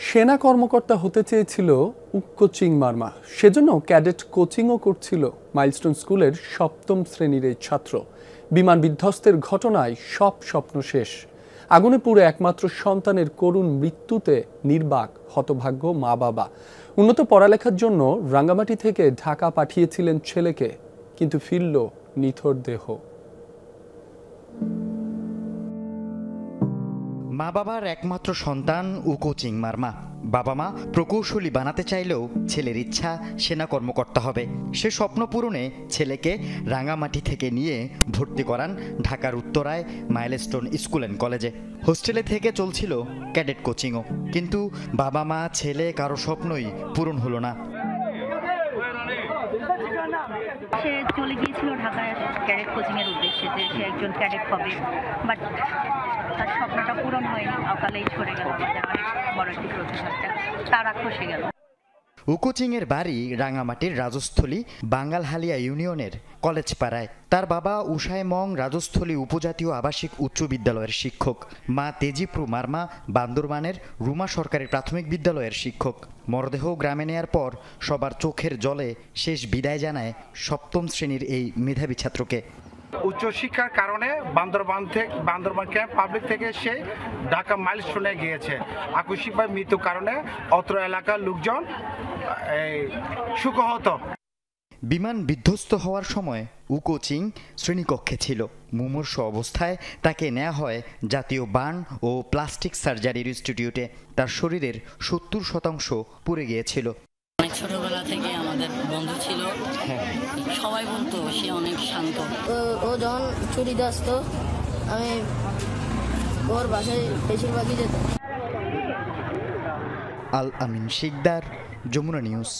সেনা কর্মকর্তা হতে চেয়েছিল উক্কো চিংমারমা, সেজন্য ক্যাডেট কোচিংও করছিল মাইলস্টোন স্কুলের ৭ম শ্রেণীর এই ছাত্র। বিমান বিধ্বস্তের ঘটনায় সব স্বপ্ন শেষ। আগুনে পুড়ে একমাত্র সন্তানের করুণ মৃত্যুতে নির্বাক হতভাগ্য মা বাবা। উন্নত পড়ালেখার জন্য রাঙ্গামাটি থেকে ঢাকা পাঠিয়েছিলেন ছেলেকে, কিন্তু ফিরল নিথর দেহ। মা বাবার একমাত্র সন্তান উকো চিংমারমা। বাবা মা প্রকৌশলী বানাতে চাইলেও ছেলের ইচ্ছা সেনা কর্মকর্তা হবে। সে স্বপ্ন পূরণে ছেলেকে রাঙ্গামাটি থেকে নিয়ে ভর্তি করান ঢাকার উত্তরায় মাইলস্টোন স্কুল অ্যান্ড কলেজে। হোস্টেলে থেকে চলছিল ক্যাডেট কোচিংও, কিন্তু বাবা মা ছেলে কারো স্বপ্নই পূরণ হলো না। সে চলে গিয়েছিল ঢাকায় ক্যাডেট কোচিংয়ের উদ্দেশ্যে, যে সে একজন ক্যাডেট হবে, বাট তার স্বপ্নটা পূরণ হয়নি। অকালেই সরে গেল, অনেক বড় একটি প্রতিষ্ঠানটা তার খসে গেল। উকো চিংয়ের বাড়ি রাঙামাটির রাজস্থলী বাঙ্গালহালিয়া ইউনিয়নের কলেজ পাড়ায়। তার বাবা উষায় মং রাজস্থলী উপজাতীয় আবাসিক উচ্চ বিদ্যালয়ের শিক্ষক, মা তেজিপ্রু মার্মা বান্দরবানের রুমা সরকারি প্রাথমিক বিদ্যালয়ের শিক্ষক। মরদেহ গ্রামে নেয়ার পর সবার চোখের জলে শেষ বিদায় জানায় ৭ম শ্রেণীর এই মেধাবী ছাত্রকে। উচ্চশিক্ষার কারণে বান্দরবান ক্যাম্প পাবলিক থেকে সে ঢাকা মাইলস্টোনে গিয়েছে। আকস্মিকভাবে মৃত্যুর কারণে অত্র এলাকার লোকজন শোকাহত। বিমান বিধ্বস্ত হওয়ার সময় উকো চিং শ্রেণীকক্ষে ছিল। মুমূর্ষ অবস্থায় তাকে নেওয়া হয় জাতীয় বার্ন ও প্লাস্টিক সার্জারির ইনস্টিটিউটে। তার শরীরের ৭০% পুড়ে গিয়েছিল। অনেক ছোটবেলা থেকে আমাদের বন্ধু ছিল, সবাই বলতো সে অনেক শান্ত। ও যখন ছুটি আসতো আমি ওর বাসায় বেশিরভাগই যেতাম। আল আমিন শিকদার, যমুনা নিউজ।